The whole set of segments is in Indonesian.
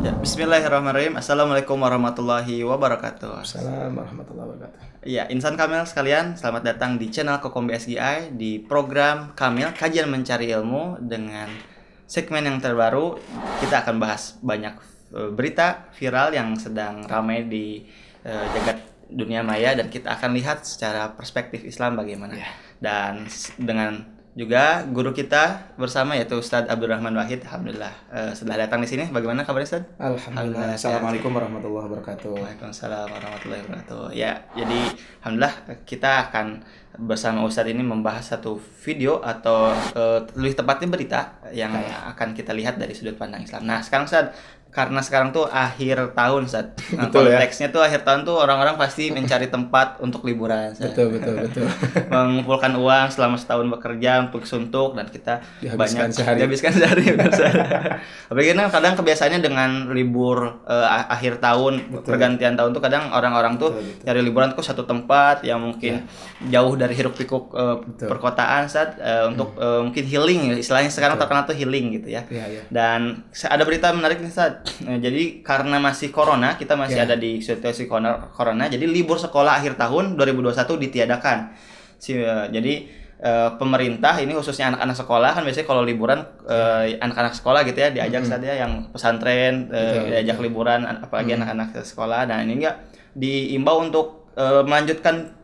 Ya, bismillahirrahmanirrahim. Assalamualaikum warahmatullahi wabarakatuh. Assalamualaikum warahmatullahi wabarakatuh. Ya, insan Kamil sekalian, selamat datang di channel Kokom BSGI di program Kamil Kajian Mencari Ilmu dengan segmen yang terbaru. Kita akan bahas banyak berita viral yang sedang ramai di jagat dunia maya dan kita akan lihat secara perspektif Islam bagaimana. Ya. Dan dengan juga guru kita bersama yaitu Ustadz Abdurrahman Wahid. Alhamdulillah sudah datang di sini. Bagaimana kabarnya Ustadz? Alhamdulillah. Assalamualaikum warahmatullahi wabarakatuh. Waalaikumsalam warahmatullahi wabarakatuh. Ya, jadi alhamdulillah kita akan bersama Ustadz ini membahas satu video atau lebih tepatnya berita yang akan kita lihat dari sudut pandang Islam. Nah, sekarang Ustadz, karena sekarang tuh akhir tahun, Ustadz. Nah, Betul, ya. konteksnya tuh akhir tahun tuh orang-orang pasti mencari tempat untuk liburan, Ustadz. Betul. Mengumpulkan uang selama setahun bekerja untuk suntuk dan kita Dihabiskan banyak sehari. dihabiskan sehari. Apalagi kan kadang kebiasaannya dengan libur akhir tahun, Betul. pergantian tahun tuh kadang orang-orang tuh Betul. cari liburan tuh satu tempat yang mungkin jauh dari hiruk pikuk Betul. perkotaan saat untuk mungkin healing, istilahnya sekarang terkenal tuh healing gitu ya. Iya. Dan ada berita menarik nih Ustaz. Jadi karena masih corona, kita masih ada di situasi corona, jadi libur sekolah akhir tahun 2021 ditiadakan. Jadi pemerintah ini khususnya anak-anak sekolah kan biasanya kalau liburan anak-anak sekolah gitu ya diajak saja yang pesantren diajak liburan apalagi anak-anak sekolah. Nah ini enggak diimbau untuk melanjutkan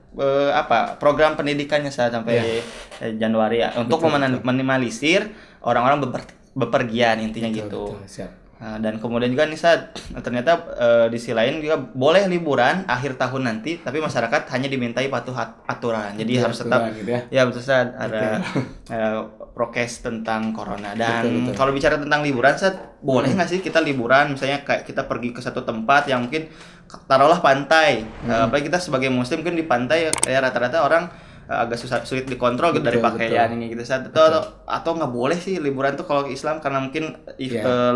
program pendidikannya sampai Januari ya, untuk meminimalisir orang-orang bepergian intinya gitu. Betul, siap. Nah, dan kemudian juga nih Sad, ternyata di sisi lain juga boleh liburan akhir tahun nanti, tapi masyarakat hanya dimintai patuh aturan. Jadi harus tetap gitu ya. ya betul Sad, ada prokes tentang corona. Dan Betul. kalau bicara tentang liburan Sad, boleh nggak sih kita liburan misalnya kayak kita pergi ke satu tempat yang mungkin taruhlah pantai. Apalagi kita sebagai muslim mungkin di pantai ya rata-rata orang agak sulit dikontrol gitu dari pakaian ini gitu Sad. Atau nggak boleh sih liburan tuh kalau ke Islam karena mungkin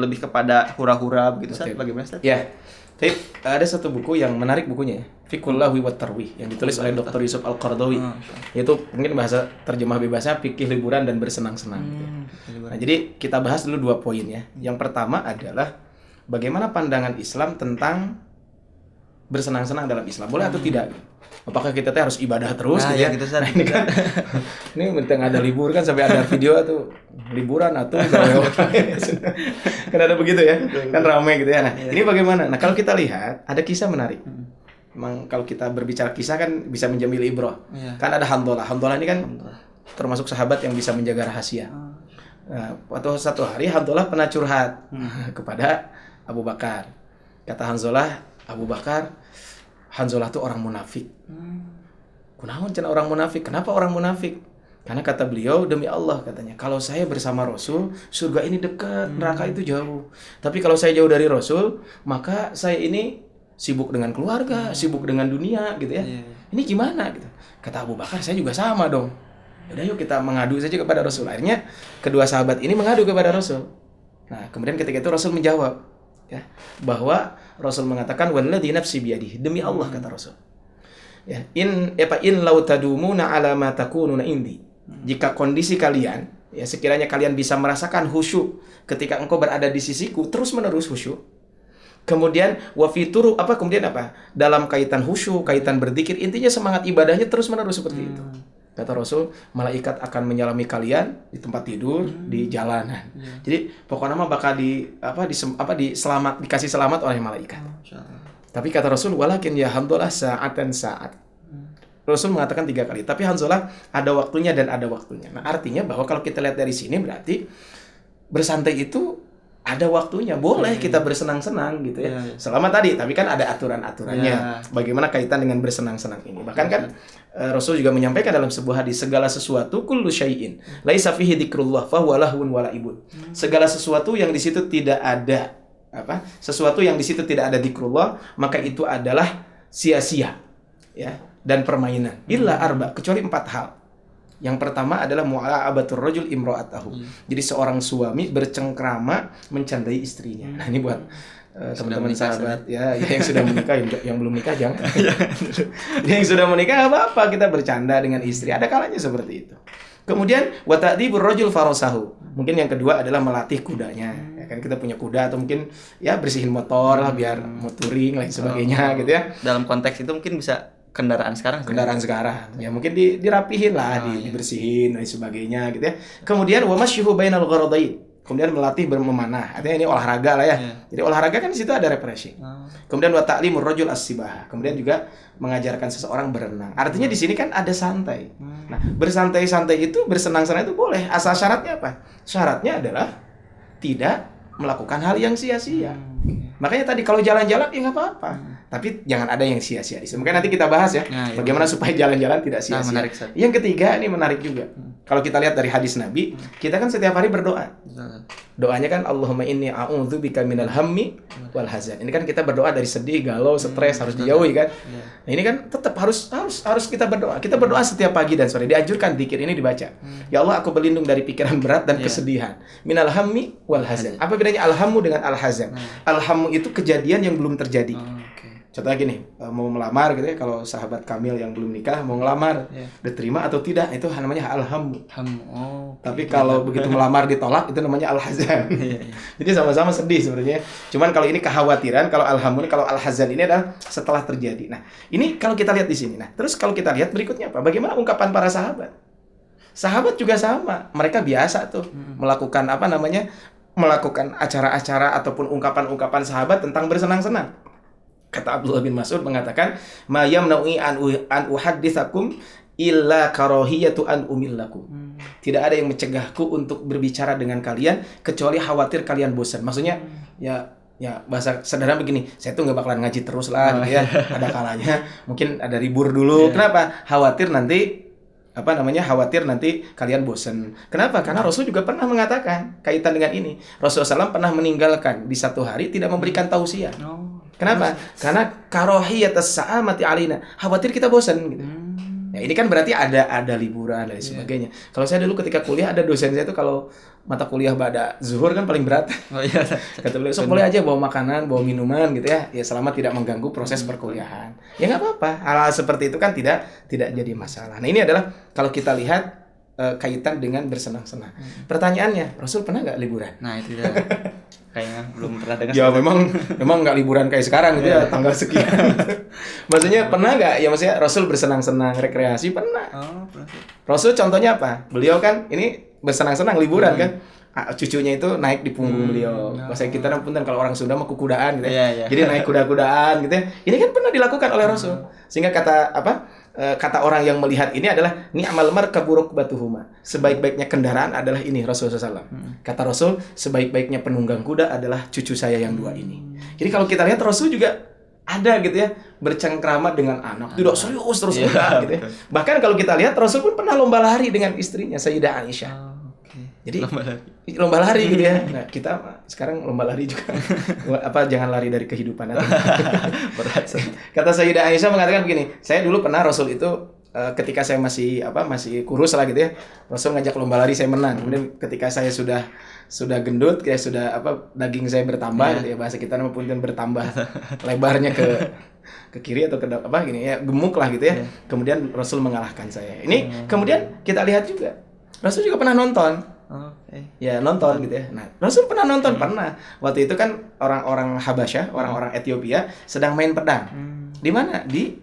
lebih kepada hura-hura begitu Sad. Bagaimana Sad? Ya. Tapi ada satu buku yang menarik bukunya, Fiqhul Lahwi wat Tarwih, yang ditulis oleh Dr. Yusuf Al-Qaradawi. Itu mungkin bahasa terjemah bebasnya fikih liburan dan bersenang-senang gitu. Nah, jadi kita bahas dulu 2 poin ya. Yang pertama adalah bagaimana pandangan Islam tentang bersenang-senang dalam Islam. Boleh atau tidak? Apakah kita harus ibadah terus Nah, gitu ya? gitu, Ustaz. Nah, ini kan ini berita nggak ada libur kan sampai ada video tuh liburan atau gawe kan ada begitu ya? Kan ramai gitu ya. Nah, ini bagaimana? Nah, kalau kita lihat ada kisah menarik. Memang kalau kita berbicara kisah kan bisa menjamil ibrah. Kan ada Handolah. Handolah ini kan termasuk sahabat yang bisa menjaga rahasia. Nah, waktu satu hari Handolah pernah curhat kepada Abu Bakar. Kata Handolah, Abu Bakar, Hanzolah itu orang munafik. Kunaon cenah orang munafik? Kenapa orang munafik? Karena kata beliau, demi Allah katanya, kalau saya bersama Rasul, surga ini dekat, neraka itu jauh. Tapi kalau saya jauh dari Rasul, maka saya ini sibuk dengan keluarga, sibuk dengan dunia gitu ya. Ini gimana gitu? Kata Abu Bakar, saya juga sama dong. Yaudah yuk kita mengadu saja kepada Rasul. Akhirnya kedua sahabat ini mengadu kepada Rasul. Nah, kemudian ketika itu Rasul menjawab ya, bahwa Rasul mengatakan walladzi nafsi biyadihi, demi Allah kata Rasul. Ya, in law tadumuna ala ma takununa indi. Jika kondisi kalian ya sekiranya kalian bisa merasakan khusyuk ketika engkau berada di sisiku terus-menerus khusyuk. Kemudian kemudian dalam kaitan khusyuk, kaitan berzikir, intinya semangat ibadahnya terus-menerus seperti itu. Kata Rasul, malaikat akan menyalami kalian di tempat tidur, di jalanan. Jadi pokoknya mah bakal dikasih selamat oleh malaikat. Tapi kata Rasul, walakin ya Hanzalah sa'atan sa'at. Rasul mengatakan 3 kali. Tapi Hanzalah ada waktunya dan ada waktunya. Nah, artinya bahwa kalau kita lihat dari sini berarti bersantai itu ada waktunya. Boleh kita bersenang-senang gitu ya. Selama tadi, tapi kan ada aturan-aturannya. Bagaimana kaitan dengan bersenang-senang ini. Bahkan kan Rasul juga menyampaikan dalam sebuah hadis, segala sesuatu kullu syai'in laisa fihi dzikrullah fa huwa lahwun wa laibun. Segala sesuatu yang di situ tidak ada sesuatu yang di situ tidak ada dzikrullah, maka itu adalah sia-sia ya dan permainan. Illa arba, kecuali 4 hal. Yang pertama adalah mu'aabatur rajul imra'atahu. Jadi seorang suami bercengkrama mencandai istrinya. Nah, ini buat teman-teman sahabat ya yang sudah menikah, yang belum nikah jangan. Yang sudah menikah apa-apa kita bercanda dengan istri. Ada kalanya seperti itu. Kemudian wa ta'dibur rajul farasahu. Mungkin yang kedua adalah melatih kudanya. Ya kan kita punya kuda atau mungkin ya bersihin motor lah biar mau touring lain sebagainya gitu ya. Dalam konteks itu mungkin bisa kendaraan sekarang. Kendaraan sekarang ya mungkin dirapihin lah, dibersihin dan sebagainya gitu ya. Kemudian wa masyhu bainal gharadain. Kemudian melatih memanah. Artinya ini olahraga lah ya. Jadi olahraga kan di situ ada refreshing. Kemudian wa ta'limur rajul as-sibah. Kemudian juga mengajarkan seseorang berenang. Artinya di sini kan ada santai. Nah, bersantai-santai itu, bersenang-senang itu boleh. Asal syaratnya apa? Syaratnya adalah tidak melakukan hal yang sia-sia. Makanya tadi kalau jalan-jalan ya nggak apa-apa. Tapi jangan ada yang sia-sia. Mungkin nanti kita bahas ya, bagaimana supaya jalan-jalan tidak sia-sia. Menarik, yang ketiga ini menarik juga. Kalau kita lihat dari hadis Nabi, kita kan setiap hari berdoa. Doanya kan Allahumma inni a'udzubika minal hammi wal hazan. Ini kan kita berdoa dari sedih, galau, stres harus dijauhi kan. Nah, ini kan tetap harus kita berdoa. Kita berdoa setiap pagi dan sore. Dianjurkan zikir ini dibaca. Ya Allah, aku berlindung dari pikiran berat dan kesedihan. Minal hammi wal hazan. Apa bedanya al-hammu dengan al-hazan? Al-hammu itu kejadian yang belum terjadi. Contohnya gini, mau melamar gitu ya, kalau sahabat Kamil yang belum nikah mau ngelamar, diterima atau tidak, itu namanya alhammu. Tapi kalau begitu melamar ditolak, itu namanya al-hazan. Jadi sama-sama sedih sebenarnya. Cuman kalau ini kekhawatiran, kalau alhammu, kalau al-hazan ini adalah setelah terjadi. Nah, ini kalau kita lihat di sini. Nah, terus kalau kita lihat berikutnya apa? Bagaimana ungkapan para sahabat? Sahabat juga sama, mereka biasa tuh melakukan melakukan acara-acara ataupun ungkapan-ungkapan sahabat tentang bersenang-senang. Kata Abdullah bin Mas'ud mengatakan, "Ma yamna'i an uhadditsakum illa karahiyatu an umillakum." Tidak ada yang mencegahku untuk berbicara dengan kalian kecuali khawatir kalian bosan. Maksudnya ya bahasa sederhana begini, saya tuh nggak bakalan ngaji terus lah gitu ya. Ada kalanya mungkin ada libur dulu. Kenapa? Khawatir nanti kalian bosan. Kenapa? Karena Rasul juga pernah mengatakan kaitan dengan ini. Rasulullah SAW pernah meninggalkan di satu hari tidak memberikan tausiah. Kenapa? Karena karohiyatas sa'amati alina. Khawatir kita bosan gitu. Nah, ini kan berarti ada liburan dan sebagainya. Kalau saya dulu ketika kuliah ada dosen saya tuh kalau mata kuliah ba'da zuhur kan paling berat. Kata beliau, "So, boleh aja bawa makanan, bawa minuman gitu ya. Ya selama tidak mengganggu proses perkuliahan." Ya nggak apa-apa. Hal-hal seperti itu kan tidak jadi masalah. Nah, ini adalah kalau kita lihat kaitan dengan bersenang-senang. Pertanyaannya, Rasul pernah nggak liburan? Nah, itu dia. Kayaknya belum pernah dengar. Ya memang nggak liburan kayak sekarang gitu ya, tanggal sekian. Maksudnya pernah nggak? Ya maksudnya Rasul bersenang-senang, rekreasi pernah. Pernah. Rasul contohnya apa? Beliau kan ini bersenang-senang liburan kan. Cucunya itu naik di punggung beliau. Bahasa kita punten kalau orang Sunda mah kukudaan gitu ya. Jadi naik kuda-kudaan gitu ya. Ini kan pernah dilakukan oleh Rasul. Sehingga kata orang yang melihat ini adalah ni'mal markabu rukbatuhuma. Sebaik-baiknya kendaraan adalah ini Rasulullah SAW. Kata Rasul, sebaik-baiknya penunggang kuda adalah cucu saya yang dua ini. Jadi kalau kita lihat Rasul juga ada gitu ya, bercengkrama dengan anak. Tidak serius terus gitu ya. Bahkan kalau kita lihat Rasul pun pernah lomba lari dengan istrinya Sayyidah Aisyah. Jadi lomba lari gitu ya. Nah, kita sekarang lomba lari juga. Jangan lari dari kehidupan atau berat. Kata Sayyidah Aisyah mengatakan begini, saya dulu pernah Rasul itu ketika saya masih kurus lah gitu ya. Rasul ngajak lomba lari, saya menang. Kemudian ketika saya sudah gendut, kayak sudah daging saya bertambah gitu ya, bahasa kita namanya punten bertambah lebarnya ke kiri atau ke gini ya, gemuk lah gitu ya. Kemudian Rasul mengalahkan saya. Ini kemudian kita lihat juga Rasul juga pernah nonton. Ya nonton gitu ya. Nah, Rasul pernah nonton pernah. Waktu itu kan orang-orang Habasyah, orang-orang Ethiopia sedang main pedang. Di mana? Di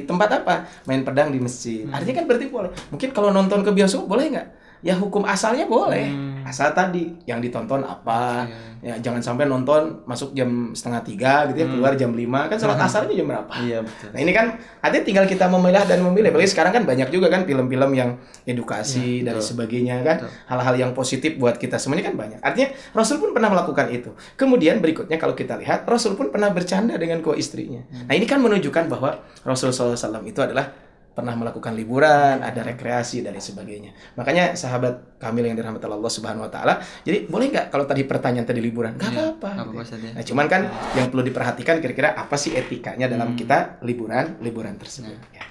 tempat apa? Main pedang di masjid. Artinya kan berarti boleh. Mungkin kalau nonton ke bioskop boleh nggak? Ya hukum asalnya boleh. Asal tadi yang ditonton apa. Ya jangan sampai nonton masuk jam 2:30 gitu ya, keluar jam 5. Kan salat asarnya jam berapa? Iya, betul. Nah, ini kan ada tinggal kita memilah dan memilih. Apalagi sekarang kan banyak juga kan film-film yang edukasi dan sebagainya kan. Hal-hal yang positif buat kita semuanya kan banyak. Artinya Rasul pun pernah melakukan itu. Kemudian berikutnya kalau kita lihat Rasul pun pernah bercanda dengan istrinya. Nah, ini kan menunjukkan bahwa Rasul SAW itu adalah pernah melakukan liburan, ada rekreasi dan sebagainya. Makanya sahabat Kamil yang dirahmati Allah Subhanahu wa taala, jadi boleh nggak kalau tadi pertanyaan tadi liburan? Enggak apa-apa. Nah, cuman kan yang perlu diperhatikan kira-kira apa sih etikanya dalam kita liburan tersebut. Ya.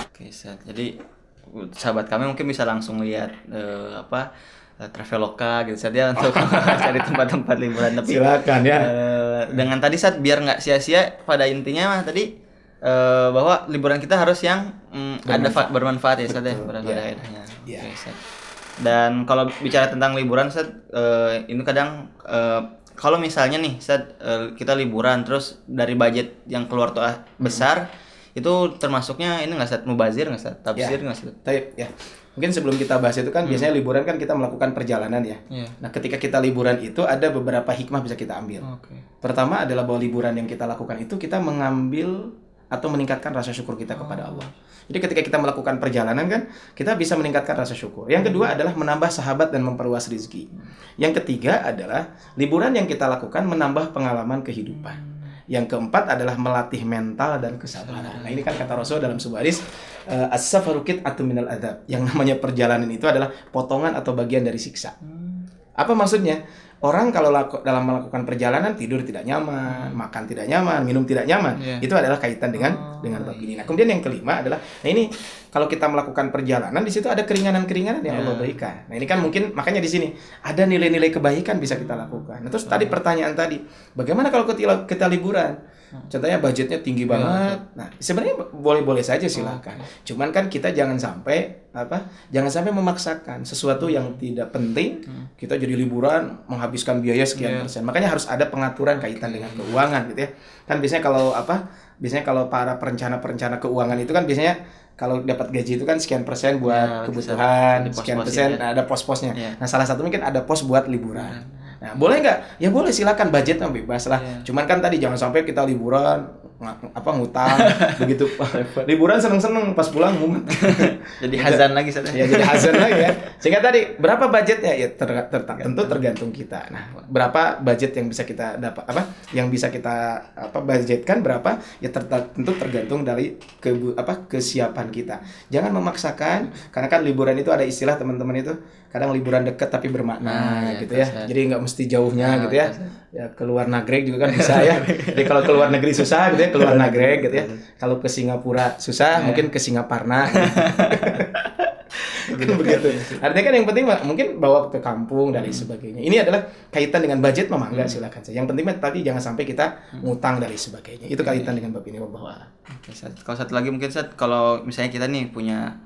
Oke, jadi sahabat kami mungkin bisa langsung lihat Traveloka gitu saja untuk cari tempat-tempat liburan. Tapi silakan ya. Dengan tadi biar nggak sia-sia, pada intinya mah tadi bahwa liburan kita harus yang bermanfaat ya, berfaedahnya. Ya. Dan kalau bicara tentang liburan, Ustaz, ini kadang kalau misalnya nih, Ustaz, kita liburan terus dari budget yang keluar tuh besar, itu termasuknya ini nggak, Ustaz, mubazir nggak, Ustaz? Tafsir nggak, Ustaz? Ya. Mungkin sebelum kita bahas itu kan biasanya liburan kan kita melakukan perjalanan ya. Iya. Nah, ketika kita liburan itu ada beberapa hikmah bisa kita ambil. Oke. Pertama adalah bahwa liburan yang kita lakukan itu kita mengambil atau meningkatkan rasa syukur kita kepada Allah. Jadi ketika kita melakukan perjalanan kan kita bisa meningkatkan rasa syukur. Yang kedua adalah menambah sahabat dan memperluas rezeki. Yang ketiga adalah liburan yang kita lakukan menambah pengalaman kehidupan. Yang keempat adalah melatih mental dan kesabaran. Nah, ini kan kata Rasul dalam sebuah hadis, as-safaru qit'atun minal adzab. Yang namanya perjalanan itu adalah potongan atau bagian dari siksa. Apa maksudnya? Orang kalau dalam melakukan perjalanan tidur tidak nyaman, makan tidak nyaman, minum tidak nyaman. Itu adalah kaitan dengan bab ini. Nah, kemudian yang kelima adalah ini kalau kita melakukan perjalanan di situ ada keringanan-keringanan yang Allah berikan. Nah, ini kan mungkin makanya di sini ada nilai-nilai kebaikan bisa kita lakukan. Nah, terus tadi pertanyaan tadi, bagaimana kalau kita liburan? Contohnya budgetnya tinggi banget. Nah, sebenarnya boleh-boleh saja silakan. Cuman kan kita jangan sampai memaksakan sesuatu yang tidak penting. Kita jadi liburan menghabiskan biaya sekian persen. Makanya harus ada pengaturan kaitan dengan keuangan gitu ya. Kan biasanya kalau para perencana keuangan itu kan biasanya kalau dapat gaji itu kan sekian persen buat kebutuhan, sekian persen ada pos-posnya. Nah, salah satu mungkin ada pos buat liburan. Nah, boleh nggak? Ya boleh, silakan, budgetnya bebas lah. Cuman kan tadi jangan sampai kita liburan ngutang begitu. Liburan seneng-seneng pas pulang mumet. Jadi hazan lagi, Ustaz. Ya, jadi hazan lagi ya. Sehingga tadi berapa budgetnya? Ya tentu tergantung kita. Nah, berapa budget yang bisa kita dapat yang bisa kita budgetkan berapa? Ya tentu tergantung dari kesiapan kita. Jangan memaksakan, karena kan liburan itu ada istilah teman-teman itu kadang liburan dekat tapi bermakna gitu ya. Jadi nggak mesti jauhnya gitu ya. Ya keluar nagreg juga kan bisa ya. Jadi kalau keluar negeri susah gitu ya, keluar nagreg gitu ya. Kalau ke Singapura susah, mungkin ke Singaparna. Gitu. Begitu. Artinya kan yang penting mungkin bawa ke kampung dan lain sebagainya. Ini adalah kaitan dengan budget enggak silakan saja. Yang penting tadi jangan sampai kita ngutang dan lain sebagainya. Itu kaitan dengan bab ini bahwa. Kalau satu lagi mungkin, Ustaz, kalau misalnya kita nih punya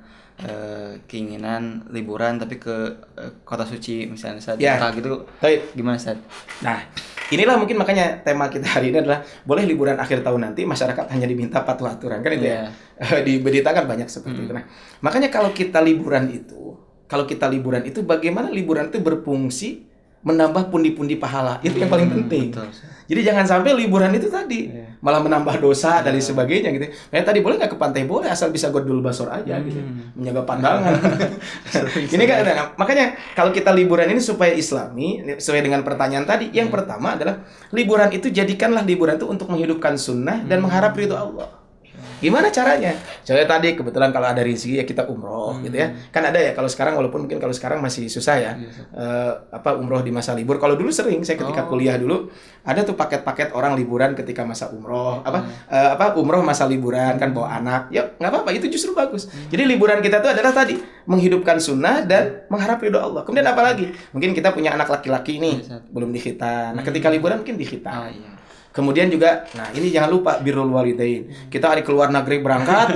keinginan liburan tapi ke kota suci misalnya, Ustaz, gitu. Gimana, Ustaz? Nah, inilah mungkin makanya tema kita hari ini adalah boleh liburan akhir tahun nanti masyarakat hanya diminta patuh aturan kan itu ya. Di berita kan banyak seperti itu. Nah, makanya kalau kita liburan itu bagaimana liburan itu berfungsi menambah pundi-pundi pahala. Itu yang paling penting. Betul. Jadi jangan sampai liburan itu tadi malah menambah dosa dan sebagainya gitu. Kayak tadi boleh nggak ke pantai? Boleh, asal bisa godul basor aja gitu. Menjaga pandangan. Ini kan makanya kalau kita liburan ini supaya islami, sesuai dengan pertanyaan tadi, yang pertama adalah liburan itu jadikanlah liburan itu untuk menghidupkan sunnah dan mengharap ridho Allah. Gimana caranya? Contohnya tadi kebetulan kalau ada rezeki ya kita umroh gitu ya. Kan ada ya kalau sekarang, walaupun mungkin kalau sekarang masih susah ya. Umroh di masa libur. Kalau dulu sering saya ketika kuliah dulu ada tuh paket-paket orang liburan ketika masa umroh. Umroh masa liburan kan bawa anak. Ya nggak apa-apa, itu justru bagus. Jadi liburan kita tuh adalah tadi menghidupkan sunnah dan mengharap ridho Allah. Kemudian apa lagi? Mungkin kita punya anak laki-laki nih belum dikhitan. Nah, ketika liburan mungkin dikhitan. Kemudian juga, nah ini jangan lupa birrul walidain. Kita hari keluar negeri berangkat,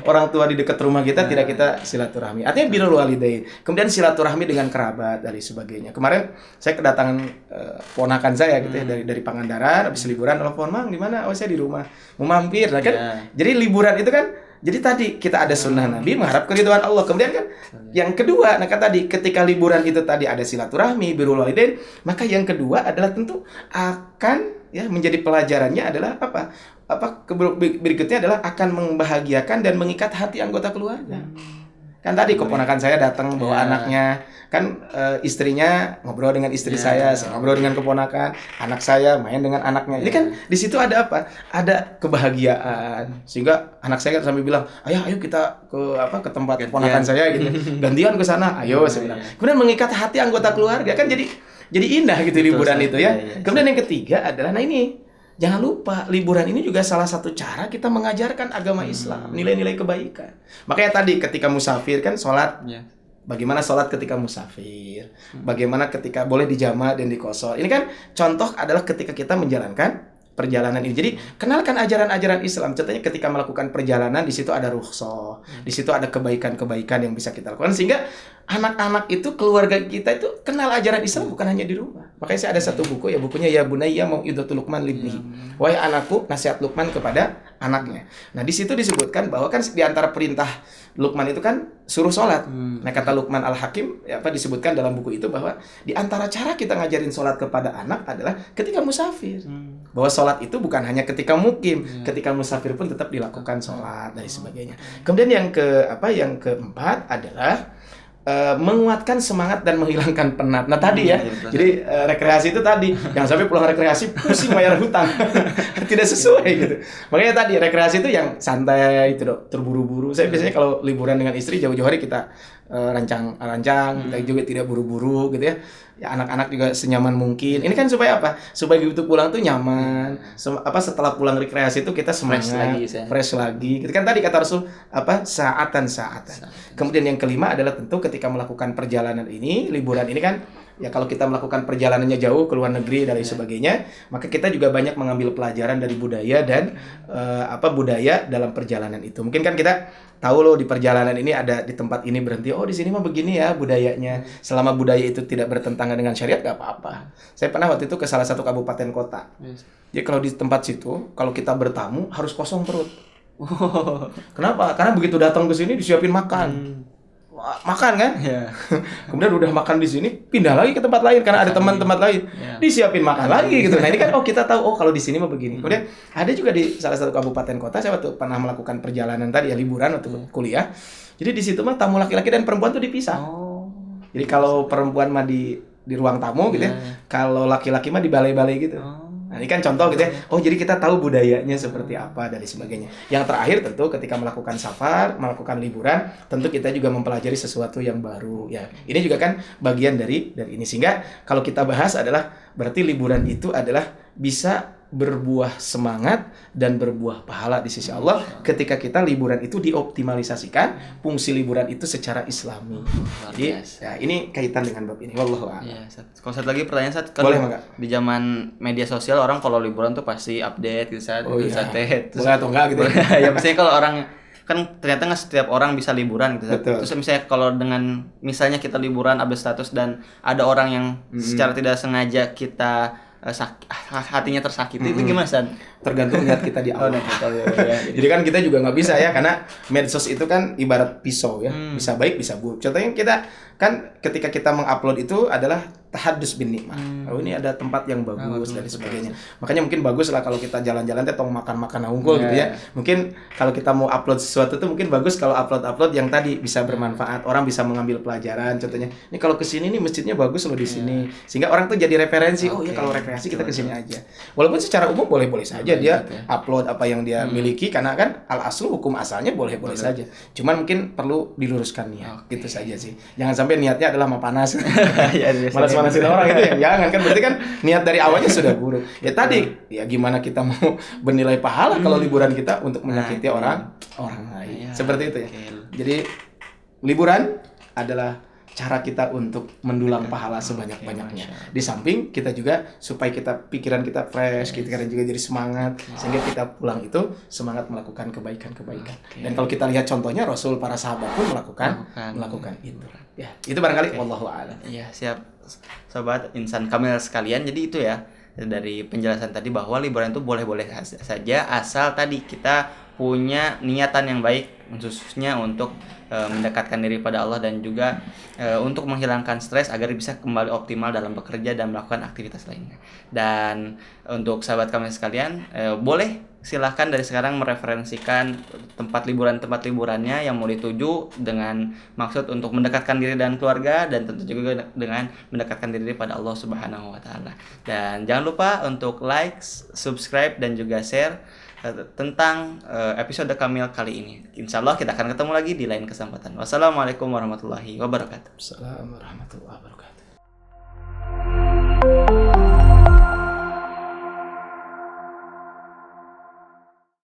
orang tua di dekat rumah kita tidak kita silaturahmi. Artinya birrul walidain. Kemudian silaturahmi dengan kerabat dan sebagainya. Kemarin saya kedatangan ponakan saya gitu ya dari Pangandaran, habis liburan, telepon, "Mang, di mana?" "Oh, saya di rumah." Mau mampir, nah kan. Jadi liburan itu kan jadi tadi kita ada sunnah Nabi mengharap keridhaan Allah. Kemudian kan yang kedua, nah kan tadi ketika liburan itu tadi ada silaturahmi, birrul walidain, maka yang kedua adalah tentu akan menjadi pelajarannya adalah berikutnya adalah akan membahagiakan dan mengikat hati anggota keluarga. Kan tadi keponakan saya datang bawa anaknya, kan istrinya ngobrol dengan istri saya ngobrol dengan keponakan, anak saya main dengan anaknya. Ini kan di situ ada apa? Ada kebahagiaan. Sehingga anak saya sampai bilang, ayo kita ke tempat keponakan saya gitu. Gantian ke sana, ayo saya bilang. Kemudian mengikat hati anggota keluarga kan jadi indah gitu liburan itu ya. Kemudian yang ketiga adalah jangan lupa, liburan ini juga salah satu cara kita mengajarkan agama Islam, nilai-nilai kebaikan. Makanya tadi ketika musafir kan sholat, bagaimana sholat ketika musafir, bagaimana ketika boleh dijama' dan dikosor. Ini kan contoh adalah ketika kita menjalankan perjalanan ini. Jadi kenalkan ajaran-ajaran Islam. Contohnya ketika melakukan perjalanan di situ ada rukhsah, di situ ada kebaikan-kebaikan yang bisa kita lakukan sehingga anak-anak itu, keluarga kita itu kenal ajaran Islam bukan hanya di rumah. Makanya saya ada satu buku ya, bukunya Ya Bunayya Mau'izatul Luqman libnihi. Wahai anakku, nasihat Luqman kepada anaknya. Nah, di situ disebutkan bahwa kan di antara perintah Luqman itu kan suruh sholat. Nah, kata Luqman Al-Hakim disebutkan dalam buku itu bahwa di antara cara kita ngajarin sholat kepada anak adalah ketika musafir. Bahwa sholat itu bukan hanya ketika mukim, ketika musafir pun tetap dilakukan sholat dan sebagainya. Kemudian yang keempat adalah menguatkan semangat dan menghilangkan penat. Nah tadi ya, jadi rekreasi itu tadi, jangan sampai pulang rekreasi pusing bayar hutang, tidak sesuai gitu. Makanya tadi rekreasi itu yang santai itu dok, terburu-buru. Saya biasanya kalau liburan dengan istri jauh-jauh hari kita rancang, kita juga tidak buru-buru gitu ya. Ya anak-anak juga senyaman mungkin. Ini kan supaya apa? Supaya begitu pulang tuh nyaman. Setelah pulang rekreasi itu kita semangat, fresh lagi. Gitu kan tadi kata Rasul saatan. Kemudian yang kelima adalah tentu ketika melakukan perjalanan ini, liburan ini kan ya kalau kita melakukan perjalanannya jauh ke luar negeri dan lain sebagainya, maka kita juga banyak mengambil pelajaran dari budaya dan budaya dalam perjalanan itu. Mungkin kan kita tahu loh di perjalanan ini ada di tempat ini berhenti, oh di sini mah begini ya budayanya. Selama budaya itu tidak bertentangan dengan syariat gak apa-apa. Saya pernah waktu itu ke salah satu kabupaten kota. Jadi kalau di tempat situ, kalau kita bertamu harus kosong perut. Kenapa? Karena begitu datang ke sini disiapin makan. Makan kan? Yeah. Kemudian udah makan di sini, pindah lagi ke tempat lain karena ada teman tempat lain. Yeah. Disiapin makan lagi gitu. Nah, ini kan kita tahu kalau di sini mah begini. Kemudian ada juga di salah satu kabupaten kota saya waktu pernah melakukan perjalanan tadi ya liburan waktu kuliah. Jadi di situ mah tamu laki-laki dan perempuan tuh dipisah. Jadi kalau perempuan mah di ruang tamu gitu ya. Kalau laki-laki mah di balai-balai gitu. Nah, ini kan contoh gitu ya. Oh, jadi kita tahu budayanya seperti apa dan sebagainya. Yang terakhir tentu ketika melakukan safar, melakukan liburan, tentu kita juga mempelajari sesuatu yang baru ya. Ini juga kan bagian dari ini sehingga kalau kita bahas adalah berarti liburan itu adalah bisa berbuah semangat dan berbuah pahala di sisi Allah ketika kita liburan itu dioptimalisasikan fungsi liburan itu secara islami. Jadi ya ini kaitan dengan bab ini. Wallahu a'lam. Ya, kalau satu lagi pertanyaan boleh enggak? Di zaman media sosial orang kalau liburan tuh pasti update gitu Sat. Boleh atau enggak gitu. Ya biasanya kalau orang kan ternyata nggak setiap orang bisa liburan gitu. Terus misalnya kalau dengan misalnya kita liburan update status dan ada orang yang secara tidak sengaja kita hatinya tersakiti itu gimana San? Tergantung niat kita di awal. Jadi kan kita juga nggak bisa ya karena medsos itu kan ibarat pisau ya, bisa baik bisa buruk. Contohnya kita kan ketika kita mengupload itu adalah tahadus bin nikmah. Oh ini ada tempat yang bagus dan sebagainya. Makanya mungkin bagus lah kalau kita jalan-jalan tong makan-makan unggul gitu ya. Mungkin kalau kita mau upload sesuatu tuh mungkin bagus kalau upload yang tadi bisa bermanfaat, orang bisa mengambil pelajaran. Contohnya, ini kalau ke sini nih masjidnya bagus loh di sini. Sehingga orang tuh jadi referensi. Oh ya kalau rekreasi kita ke sini aja. Walaupun secara umum boleh-boleh saja dia upload apa yang dia miliki karena kan al-aslu hukum asalnya boleh-boleh saja. Cuman mungkin perlu diluruskan niat. Gitu saja sih. Jangan sampai niatnya adalah mau panas. Malas-malasin orang itu ya. Jangan kan berarti kan niat dari awalnya sudah buruk. Ya tadi ya gimana kita mau bernilai pahala kalau liburan kita untuk menyakiti orang lain. Seperti itu ya. Jadi liburan adalah cara kita untuk mendulang pahala sebanyak-banyaknya. Di samping kita juga supaya pikiran kita fresh, kita juga jadi semangat sehingga kita pulang itu semangat melakukan kebaikan-kebaikan. Dan kalau kita lihat contohnya Rasul para sahabat pun melakukan itu. Ya, itu barangkali wallahu a'lam. Iya, siap. Sobat insan kamil sekalian. Jadi itu ya dari penjelasan tadi bahwa liburan itu boleh-boleh saja asal tadi kita punya niatan yang baik khususnya untuk mendekatkan diri pada Allah dan juga untuk menghilangkan stres agar bisa kembali optimal dalam bekerja dan melakukan aktivitas lainnya. Dan untuk sahabat kami sekalian, boleh silahkan dari sekarang mereferensikan tempat liburannya yang mau dituju dengan maksud untuk mendekatkan diri dan keluarga dan tentu juga dengan mendekatkan diri pada Allah Subhanahu wa taala. Dan jangan lupa untuk like, subscribe dan juga share tentang episode Kamil kali ini. Insyaallah kita akan ketemu lagi di lain kesempatan. Wassalamualaikum warahmatullahi wabarakatuh. Assalamualaikum warahmatullahi wabarakatuh.